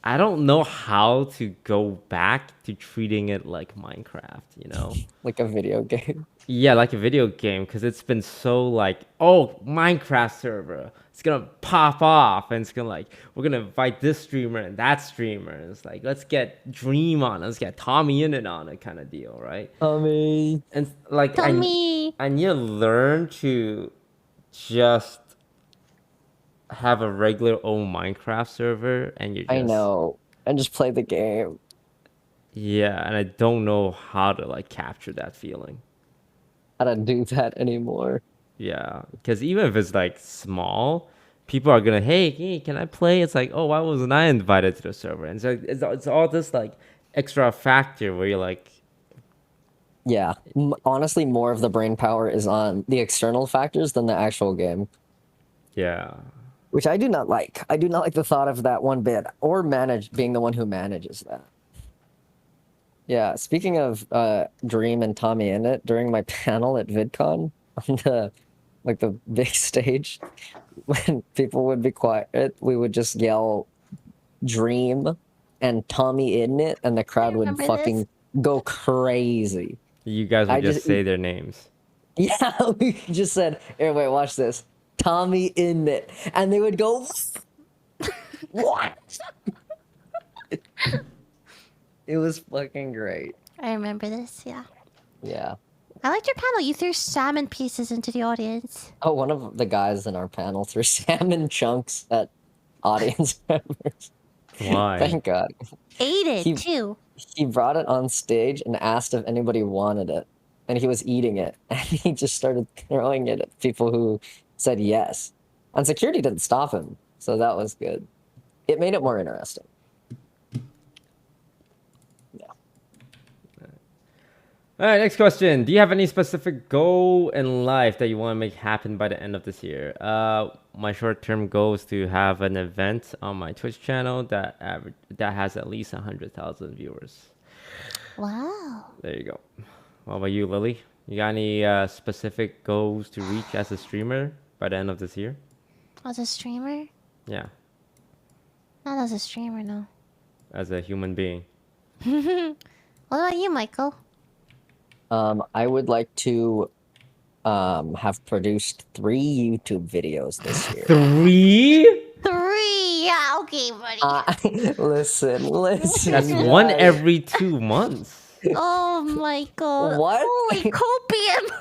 I don't know how to go back to treating it like Minecraft, you know? Like a video game. Yeah, like a video game, because it's been so like, oh, Minecraft server, it's gonna pop off, and it's gonna like, we're gonna invite this streamer and that streamer. And it's like, let's get Dream on, let's get Tommy in it on it, kind of deal, right? Tommy. And like, Tommy. I need to learn to just have a regular old Minecraft server, and you're just, I know. And just play the game. yeah, and I don't know how to like capture that feeling. How to do that anymore. Yeah, because even if it's like small, people are gonna, hey, can I play? It's like, oh, why wasn't I invited to the server? And so it's all this like extra factor where you're like, Yeah. Honestly, more of the brain power is on the external factors than the actual game. yeah, Which I do not like. I do not like the thought of that one bit. Or being the one who manages that. Yeah, speaking of Dream and Tommy in it, during my panel at VidCon on the big stage, when people would be quiet, we would just yell Dream and Tommy in it, and the crowd would remember fucking go crazy. you guys would just say their names. Yeah, we just said, here, wait, watch this. Tommy in it. And they would go, what? It was fucking great. I remember this, yeah. Yeah. I liked your panel. You threw salmon pieces into the audience. Oh, one of the guys in our panel threw salmon chunks at audience members. Why? Thank God. Ate it, He- too. He brought it on stage and asked if anybody wanted it. And he was eating it. And he just started throwing it at people who said yes. And security didn't stop him. So that was good. It made it more interesting. All right, next question. Do you have any specific goal in life that you want to make happen by the end of this year? My short-term goal is to have an event on my Twitch channel that has at least 100,000 viewers. Wow. There you go. What about you, Lily? You got any specific goals to reach as a streamer by the end of this year? As a streamer? Yeah, Not as a streamer, no. as a human being. What about you, Michael? I would like to have produced 3 YouTube videos this year. 3? 3! Yeah, okay, buddy. Listen. That's guys. one every 2 months. Oh, Michael. What? Holy copium!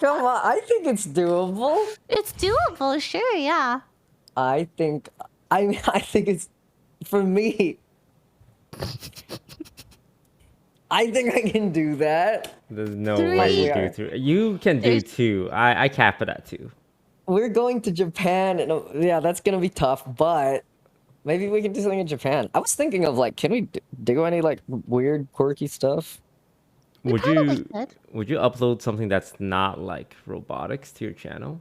Come on, I think it's doable. It's doable, sure, yeah. I think it's for me. I think I can do that. There's no 3. way you Yeah. do 3. You can do 2. I cap it at 2. We're going to Japan, and yeah, that's gonna be tough. But maybe we can do something in Japan. I was thinking of like, can we do any like weird, quirky stuff? We Would probably you could. would you upload something that's not like robotics to your channel?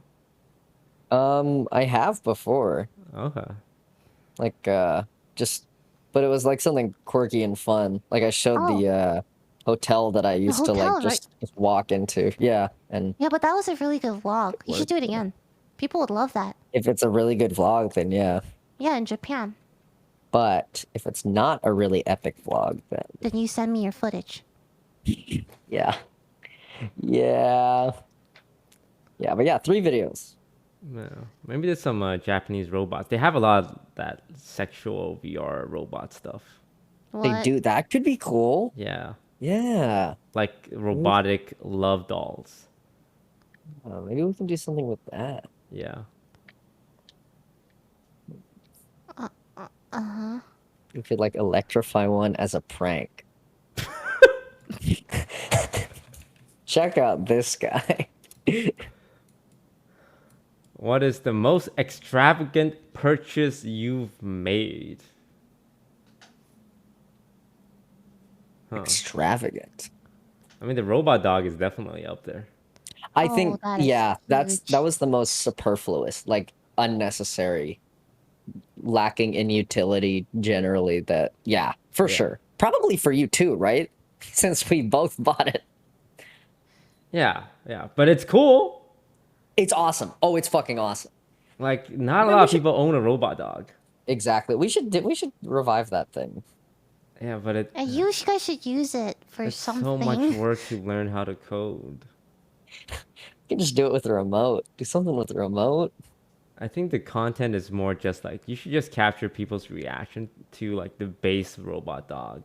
I have before, Okay. like just, but it was like something quirky and fun. Like I showed the hotel that I used to hotel, like just walk into. Yeah, and Yeah, but that was a really good vlog. You should do it again. People would love that. if it's a really good vlog, then yeah. Yeah, in Japan. But if it's not a really epic vlog, then Then you send me your footage. yeah, yeah, yeah. But yeah, 3 videos. No. Maybe there's some Japanese robots. They have a lot of that sexual VR robot stuff. What? They do that. Could be cool. Yeah. Yeah. Like robotic love dolls. Maybe we can do something with that. Yeah. Uh-huh. You could like electrify one as a prank. Check out this guy. What is the most extravagant purchase you've made? Huh. Extravagant. I mean, the robot dog is definitely up there. I Oh, think, that is yeah, that huge. was the most superfluous, like unnecessary, lacking in utility generally. That, yeah, for Yeah. sure. Probably for you too, right? Since we both bought it. Yeah, yeah. But it's cool. It's awesome. Oh, it's fucking awesome. Like, not a Man, lot we of should people own a robot dog. exactly. We should revive that thing. Yeah, but And you guys should use it for it's so much something. work to learn how to code. You can just do it with a remote. Do something with the remote. I think the content is more just like you should just capture people's reaction to like the base robot dog.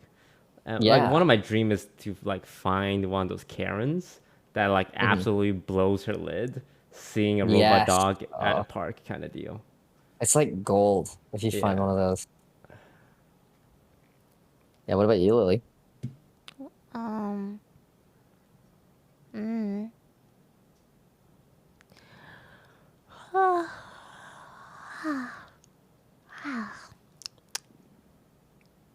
And like one Yeah. of my dream is to like find one of those Karens that like Mhm. absolutely blows her lid seeing a robot Yes. dog at a park kind of deal. It's like gold if you find Yeah. one of those. Yeah, what about you, Lily? Um. Mm.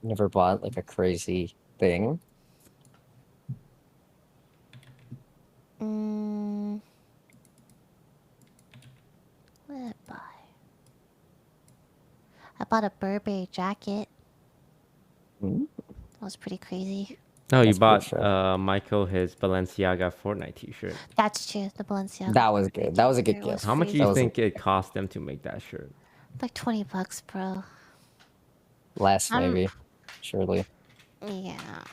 Never bought like a crazy thing? Mm. What did I buy? I bought a Burberry jacket. Hmm? That was pretty crazy. Oh, you That's pretty bought sure. Michael his Balenciaga Fortnite t-shirt. That's true. The Balenciaga. That was good. That was a good T-shirt was gift. How much do pretty you That was think it cost them to make that shirt? like $20, bro. less, I'm maybe. Surely. yeah.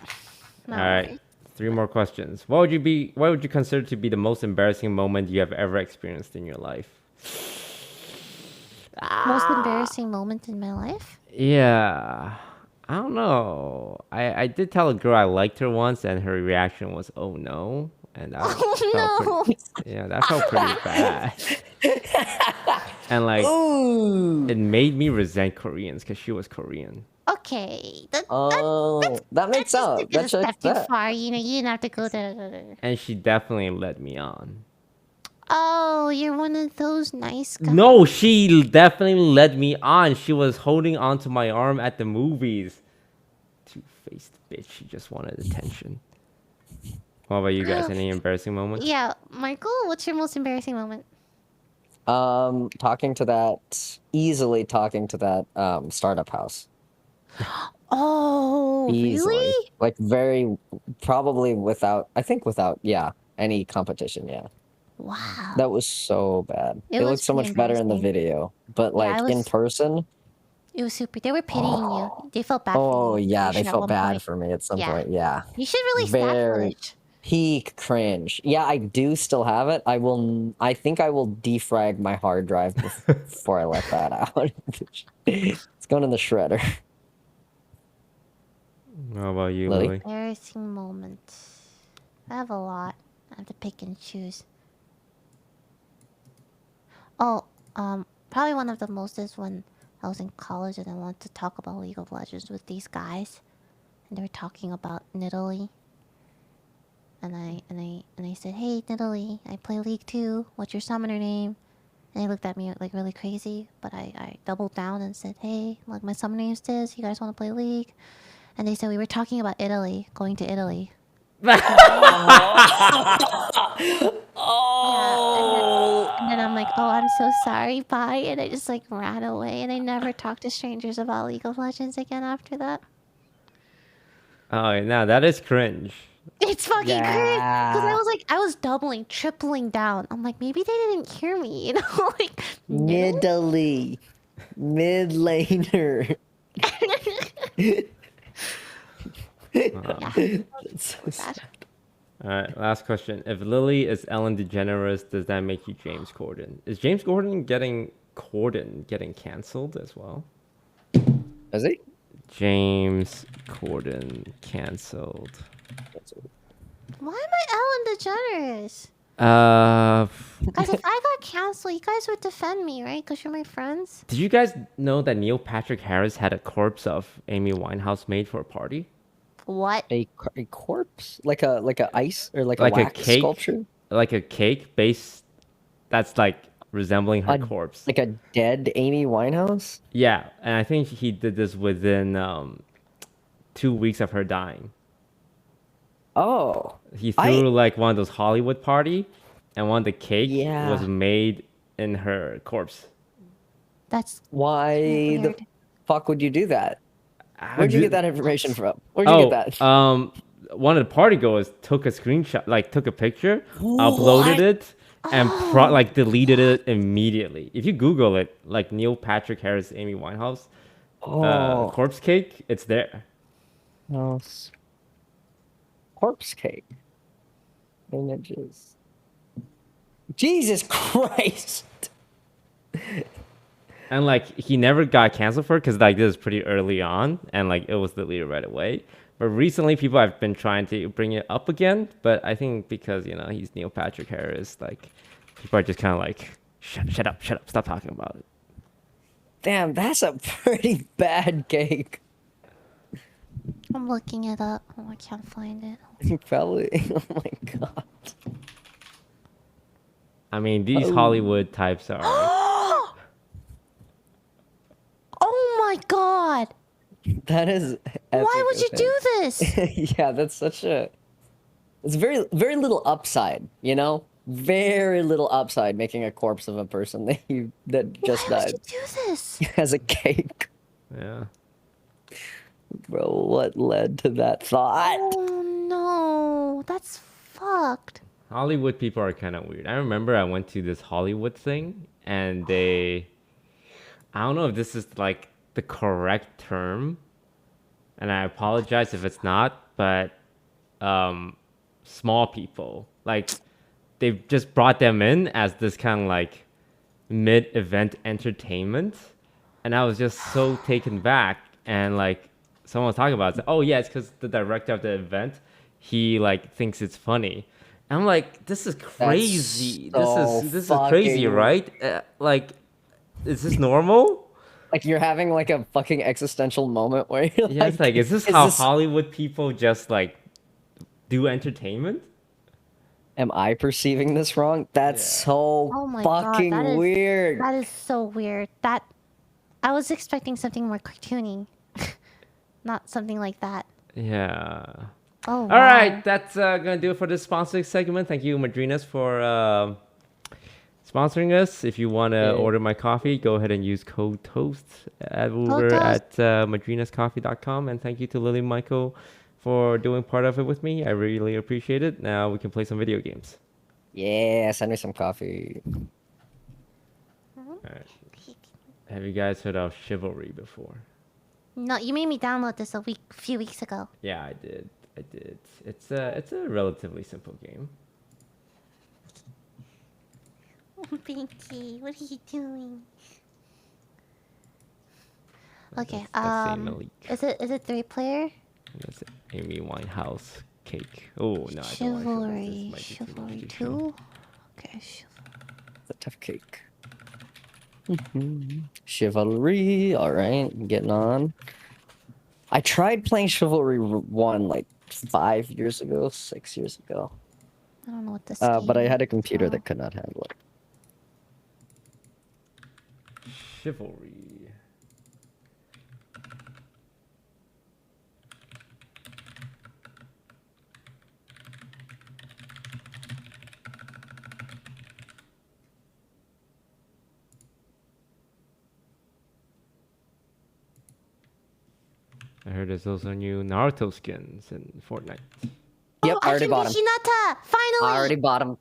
All No right. worries. 3 more questions. What would you consider to be the most embarrassing moment you have ever experienced in your life? Most embarrassing moment in my life? Yeah. I don't know. I did tell a girl I liked her once and her reaction was, "Oh no." And that felt pretty Oh yeah, that felt pretty bad. And like Ooh. it made me resent Koreans cuz she was Korean. no. Okay. Oh, that That makes just took out. it That a checks step too that. far. You know, you didn't have to go there. And she definitely led me on. Oh, you're one of those nice guys. No, she definitely led me on. She was holding onto my arm at the movies. Two-faced bitch. She just wanted attention. What about you guys? Any embarrassing moments? Yeah, Michael, what's your most embarrassing moment? Easily talking to that startup house. Oh, Easily. really? Like very probably without I think without, yeah, any competition, yeah. Wow. That was so bad. It It was looked so pretty much better in the embarrassing. video, but Yeah, like in person, it was super. They were pitying you. oh, They felt bad for oh you. I'm yeah, pretty they sure at felt one bad point. for me at some Yeah. point. Yeah. You should release that Very footage. peak cringe. Yeah, I do still have it. I think I will defrag my hard drive before I let that out. It's going in the shredder. How about you, Lily? Lily? Embarrassing moment. I have a lot. I have to pick and choose. Oh, probably one of the most is when I was in college and I wanted to talk about League of Legends with these guys, and they were talking about Nidalee. And I said, "Hey, Nidalee, I play League too. What's your summoner name?" And they looked at me like really crazy, but I doubled down and said, "Hey, like my summoner name's this. You guys want to play League?" And they said we were talking about Italy, going to Italy. Yeah, Oh. and then I'm like, "Oh, I'm so sorry, bye," and I just like ran away, and I never talked to strangers about League of Legends again after that. Oh, now that is cringe. It's fucking crazy because Yeah. I was doubling, tripling down. I'm like, maybe they didn't hear me, you know, like middle. Nidalee. Mid laner. Yeah, That's so sad. All right, last question. If Lily is Ellen DeGeneres, does that make you James Corden? Is James getting canceled as well? Is he? James Corden canceled. why am I Ellen DeGeneres? Uh, Guys, if I got canceled, you guys would defend me, right? Because you're my friends. did you guys know that Neil Patrick Harris had a corpse of Amy Winehouse made for a party? What? A corpse, like a ice or like a Like a wax cake, sculpture, like a cake base that's like resembling her a corpse. like a dead Amy Winehouse. Yeah, and I think he did this within 2 weeks of her dying. Oh, He I threw like one of those Hollywood party, and one of the cake was yeah. made in her corpse. That's Why the weird. fuck would you do that? I Where'd you get ju- that information from? Where'd you get Oh, that? one of the party goers took a screenshot, like took a picture, uploaded What? it, and Oh, like deleted it immediately. If you Google it, like Neil Patrick Harris, Amy Winehouse, Oh, corpse cake, it's there. no. Corpse cake images. Jesus Christ! And like he never got canceled for it because like this is pretty early on, and like it was deleted right away. But recently, people have been trying to bring it up again. But I think because he's Neil Patrick Harris, like people are just kind of like, shut up, stop talking about it. Damn, that's a pretty bad cake. I'm looking it up. Oh, I can't find it. Probably. Oh my god. I mean, these Oh. Hollywood types are. Oh my god! That is. Why would you do this? Yeah, that's such a. It's very little upside, you know. Very little upside making a corpse of a person that just Why would died you do this? as a cake. Yeah. Bro, what led to that thought? Oh no, that's fucked. Hollywood people are kind of weird. I remember I went to this Hollywood thing, and they. I don't know if this is like the correct term, and I apologize if it's not, but small people, like they've just brought them in as this kind of like mid-event entertainment, and I was just so taken back. And like someone was talking about it, oh yeah, it's because the director of the event, he like thinks it's funny. And I'm like, this is crazy. so This is crazy, fucking- right? Like, is this normal? Like you're having like a fucking existential moment where you're Yeah, it's like, is this how Hollywood people just like do entertainment? Am I perceiving this wrong? That's Yeah. so Oh my god, fucking that is weird. that is so weird. That I was expecting something more cartoony, not something like that. Yeah. Oh, All wow. right, that's gonna do it for this sponsoring segment. Thank you, Madrinas, for sponsoring us. If you want to order my coffee, go ahead and use code TOAST over Toast. at madrinascoffee.com. And thank you to Lily Michael for doing part of it with me. I really appreciate it. Now we can play some video games. Yeah, send me some coffee. All right. Have you guys heard of Chivalry before? No, you made me download this a few weeks ago. Yeah, I did. It's a relatively simple game. Oh, Pinky, what are you doing? Okay, That's a Malik. is it 3-player? That's Amy Winehouse cake. Oh no, I don't want to Chivalry, this. Chivalry Might be too much. 2. Okay, It's a tough cake. Chivalry, all right, getting on. I tried playing Chivalry 1 like 5 years ago, 6 years ago. I don't know what this. But I game had a is computer about. that could not handle it. Chivalry. I heard there's also new Naruto skins in Fortnite. Yep, I already can bought be him. Hinata! Finally! I already bought him.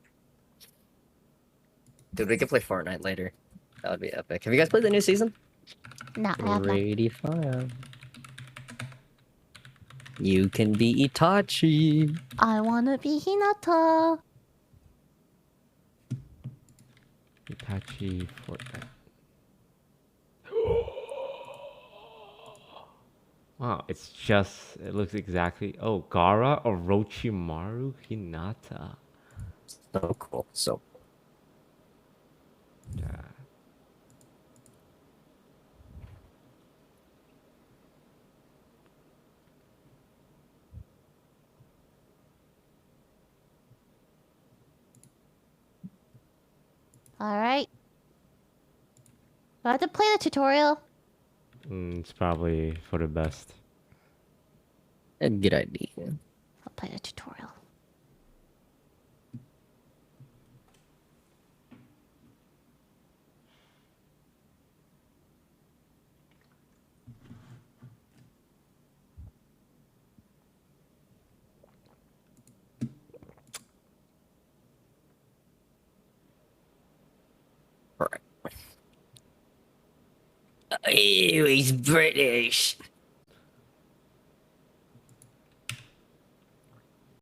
Dude, we could play Fortnite later. That would be epic. Have you guys played the new season? No, I have not. Pretty fun. You can be Itachi. I wanna be Hinata. Itachi Fortnite. Wow, it looks exactly. Oh, Gara Orochimaru Hinata. so cool. So Yeah. All right. Do I have to play the tutorial? It's probably for the best. a good idea. I'll play the tutorial. All right. Oh, he's British.